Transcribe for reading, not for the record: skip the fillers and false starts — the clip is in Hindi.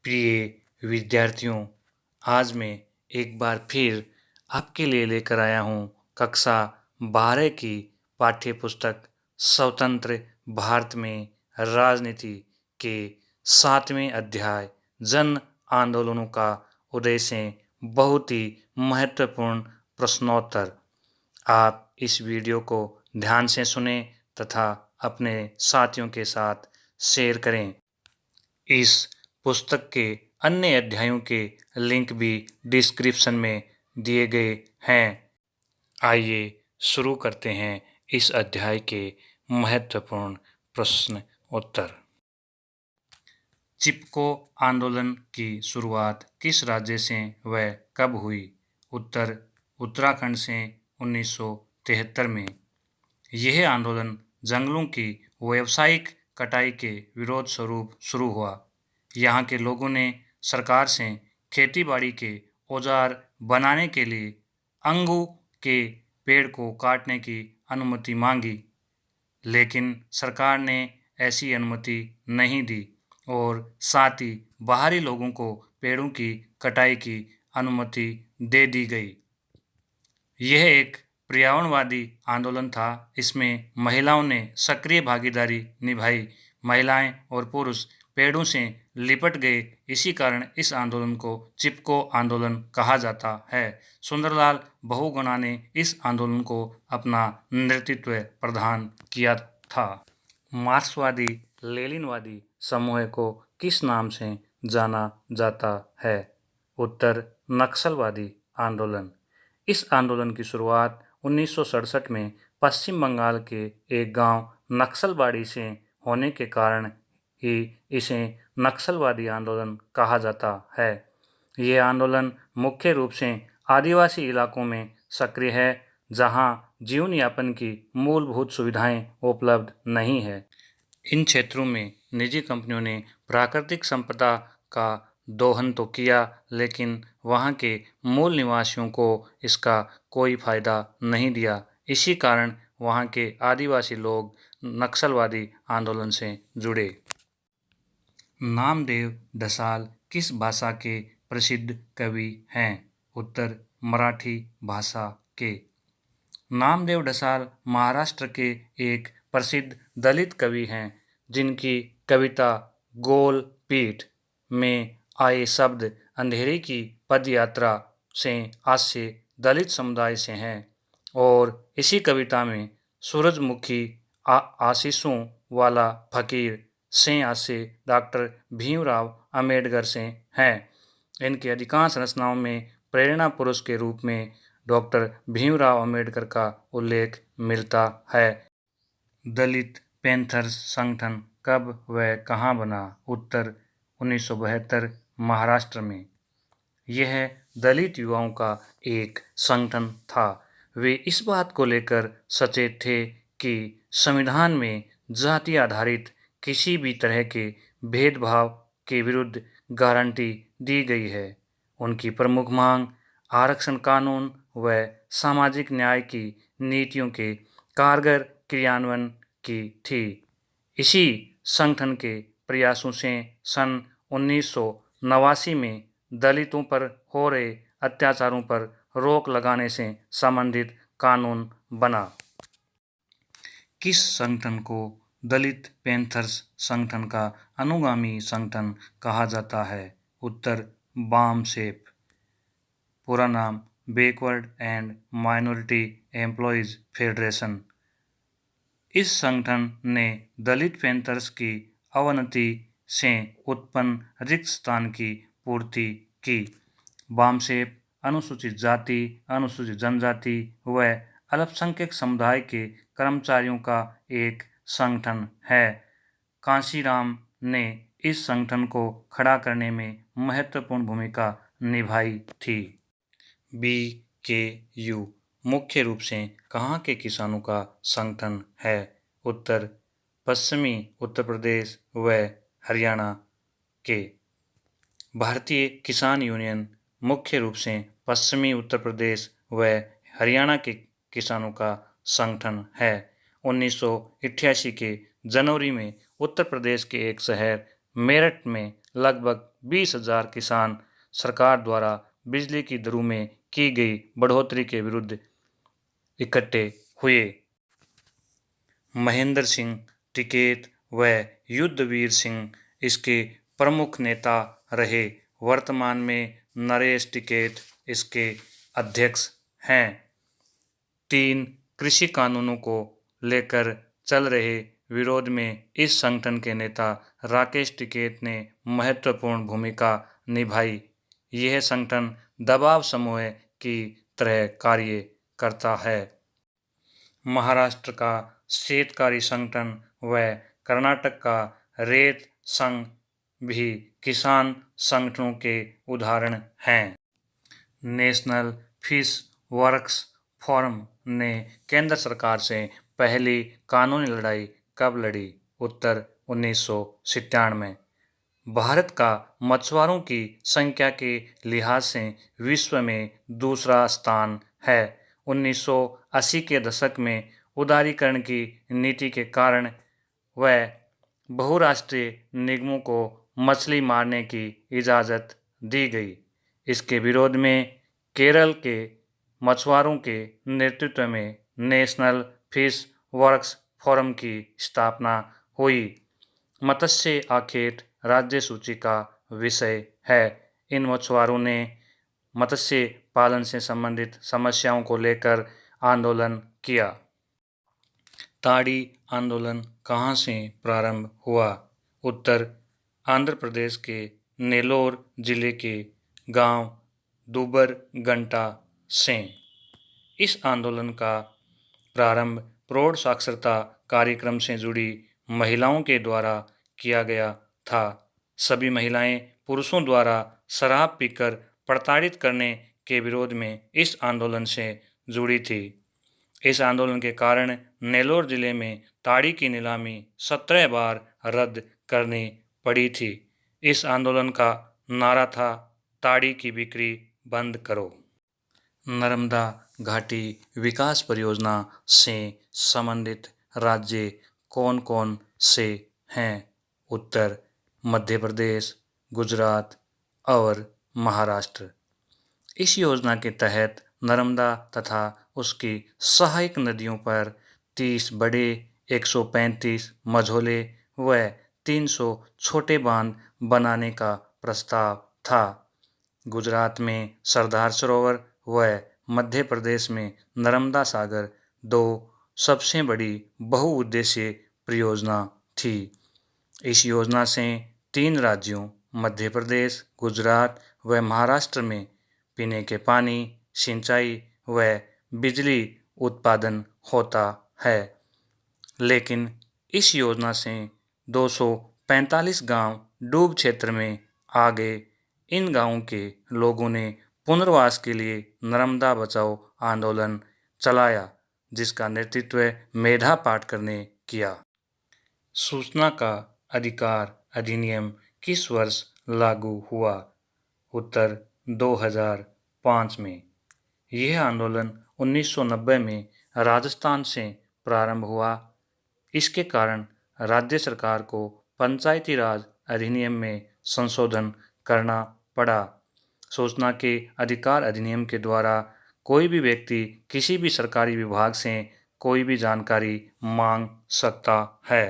प्रिय विद्यार्थियों, आज मैं एक बार फिर आपके लिए लेकर आया हूँ कक्षा 12 की पाठ्य पुस्तक स्वतंत्र भारत में राजनीति के 7वें अध्याय जन आंदोलनों का उदय से बहुत ही महत्वपूर्ण प्रश्नोत्तर। आप इस वीडियो को ध्यान से सुनें तथा अपने साथियों के साथ शेयर करें। इस पुस्तक के अन्य अध्यायों के लिंक भी डिस्क्रिप्शन में दिए गए हैं। आइए शुरू करते हैं इस अध्याय के महत्वपूर्ण प्रश्न उत्तर। चिपको आंदोलन की शुरुआत किस राज्य से व कब हुई? उत्तर, उत्तराखंड से 1973 में। यह आंदोलन जंगलों की व्यावसायिक कटाई के विरोध स्वरूप शुरू हुआ। यहाँ के लोगों ने सरकार से खेतीबाड़ी के औजार बनाने के लिए अंगू के पेड़ को काटने की अनुमति मांगी, लेकिन सरकार ने ऐसी अनुमति नहीं दी और साथ ही बाहरी लोगों को पेड़ों की कटाई की अनुमति दे दी गई। यह एक पर्यावरणवादी आंदोलन था। इसमें महिलाओं ने सक्रिय भागीदारी निभाई। महिलाएं और पुरुष पेड़ों से लिपट गए। इसी कारण इस आंदोलन को चिपको आंदोलन कहा जाता है। सुंदरलाल बहुगुणा ने इस आंदोलन को अपना नेतृत्व प्रदान किया था। मार्क्सवादी लेनिनवादी समूह को किस नाम से जाना जाता है? उत्तर, नक्सलवादी आंदोलन। इस आंदोलन की शुरुआत 1967 में पश्चिम बंगाल के एक गांव नक्सलबाड़ी से होने के कारण ही इसे नक्सलवादी आंदोलन कहा जाता है। ये आंदोलन मुख्य रूप से आदिवासी इलाकों में सक्रिय है, जहां जीवन यापन की मूलभूत सुविधाएं उपलब्ध नहीं है। इन क्षेत्रों में निजी कंपनियों ने प्राकृतिक संपदा का दोहन तो किया, लेकिन वहां के मूल निवासियों को इसका कोई फायदा नहीं दिया। इसी कारण वहां के आदिवासी लोग नक्सलवादी आंदोलन से जुड़े। नामदेव ढसाल किस भाषा के प्रसिद्ध कवि हैं? उत्तर, मराठी भाषा के। नामदेव ढसाल महाराष्ट्र के एक प्रसिद्ध दलित कवि हैं, जिनकी कविता गोल पीठ में आए शब्द अंधेरे की पदयात्रा से हास्य दलित समुदाय से हैं और इसी कविता में सूरजमुखी आशीषों वाला फकीर से हास्य डॉक्टर भीमराव अंबेडकर से हैं। इनकी अधिकांश रचनाओं में प्रेरणा पुरुष के रूप में डॉक्टर भीमराव अंबेडकर का उल्लेख मिलता है। दलित पैंथर्स संगठन कब व कहाँ बना? उत्तर, 1972 महाराष्ट्र में। यह दलित युवाओं का एक संगठन था। वे इस बात को लेकर सचेत थे कि संविधान में जाति आधारित किसी भी तरह के भेदभाव के विरुद्ध गारंटी दी गई है। उनकी प्रमुख मांग आरक्षण कानून व सामाजिक न्याय की नीतियों के कारगर क्रियान्वयन की थी। इसी संगठन के प्रयासों से सन 1989 में दलितों पर हो रहे अत्याचारों पर रोक लगाने से संबंधित कानून बना। किस संगठन को दलित पैंथर्स संगठन का अनुगामी संगठन कहा जाता है? उत्तर, बामसेफ। पूरा नाम backward and minority employees federation. इस संगठन ने दलित पैंथर्स की अवनति से उत्पन्न रिक्त स्थान की पूर्ति की। बामसेफ अनुसूचित जाति, अनुसूचित जनजाति व अल्पसंख्यक समुदाय के कर्मचारियों का एक संगठन है। कांशीराम ने इस संगठन को खड़ा करने में महत्वपूर्ण भूमिका निभाई थी। BKU मुख्य रूप से कहाँ के किसानों का संगठन है? उत्तर, पश्चिमी उत्तर प्रदेश व हरियाणा के। भारतीय किसान यूनियन मुख्य रूप से पश्चिमी उत्तर प्रदेश व हरियाणा के किसानों का संगठन है। 1988 के जनवरी में उत्तर प्रदेश के एक शहर मेरठ में लगभग 20,000 किसान सरकार द्वारा बिजली की दरों में की गई बढ़ोतरी के विरुद्ध इकट्ठे हुए। महेंद्र सिंह टिकैत व युद्धवीर सिंह इसके प्रमुख नेता रहे। वर्तमान में नरेश टिकैत इसके अध्यक्ष हैं। 3 कृषि कानूनों को लेकर चल रहे विरोध में इस संगठन के नेता राकेश टिकैत ने महत्वपूर्ण भूमिका निभाई। यह संगठन दबाव समूह की तरह कार्य करता है। महाराष्ट्र का शेतकारी संगठन व कर्नाटक का रेत संघ भी किसान संगठनों के उदाहरण हैं। नेशनल फिश वर्क्स फोरम ने केंद्र सरकार से पहली कानूनी लड़ाई कब लड़ी? उत्तर 1997। भारत का मछुआरों की संख्या के लिहाज से विश्व में दूसरा स्थान है। 1980 के दशक में उदारीकरण की नीति के कारण वह बहुराष्ट्रीय निगमों को मछली मारने की इजाज़त दी गई। इसके विरोध में केरल के मछुआरों के नेतृत्व में नेशनल फिश वर्क्स फोरम की स्थापना हुई। मत्स्य आखेट राज्य सूची का विषय है। इन मछुआरों ने मत्स्य पालन से संबंधित समस्याओं को लेकर आंदोलन किया। ताड़ी आंदोलन कहाँ से प्रारंभ हुआ? उत्तर आंध्र प्रदेश के नेल्लोर जिले के गांव दुबरगंटा से। इस आंदोलन का प्रारंभ प्रौढ़ साक्षरता कार्यक्रम से जुड़ी महिलाओं के द्वारा किया गया था। सभी महिलाएं पुरुषों द्वारा शराब पीकर प्रताड़ित करने के विरोध में इस आंदोलन से जुड़ी थी। इस आंदोलन के कारण नेल्लोर जिले में ताड़ी की नीलामी 17 बार रद्द करनी पड़ी थी। इस आंदोलन का नारा था, ताड़ी की बिक्री बंद करो। नर्मदा घाटी विकास परियोजना से संबंधित राज्य कौन कौन से हैं? उत्तर मध्य प्रदेश, गुजरात और महाराष्ट्र। इस योजना के तहत नर्मदा तथा उसकी सहायक नदियों पर 30 बड़े, 135 मझोले व 300 छोटे बांध बनाने का प्रस्ताव था। गुजरात में सरदार सरोवर व मध्य प्रदेश में नर्मदा सागर 2 सबसे बड़ी बहुउद्देशीय परियोजना थी। इस योजना से 3 राज्यों मध्य प्रदेश, गुजरात व महाराष्ट्र में पीने के पानी, सिंचाई व बिजली उत्पादन होता है। लेकिन इस योजना से 245 गांव डूब क्षेत्र में आ गए। इन गांवों के लोगों ने पुनर्वास के लिए नर्मदा बचाओ आंदोलन चलाया, जिसका नेतृत्व मेधा पाटकर ने किया। सूचना का अधिकार अधिनियम किस वर्ष लागू हुआ? उत्तर 2005 में। यह आंदोलन 1990 में राजस्थान से प्रारंभ हुआ। इसके कारण राज्य सरकार को पंचायती राज अधिनियम में संशोधन करना पड़ा। सूचना के अधिकार अधिनियम के द्वारा कोई भी व्यक्ति किसी भी सरकारी विभाग से कोई भी जानकारी मांग सकता है।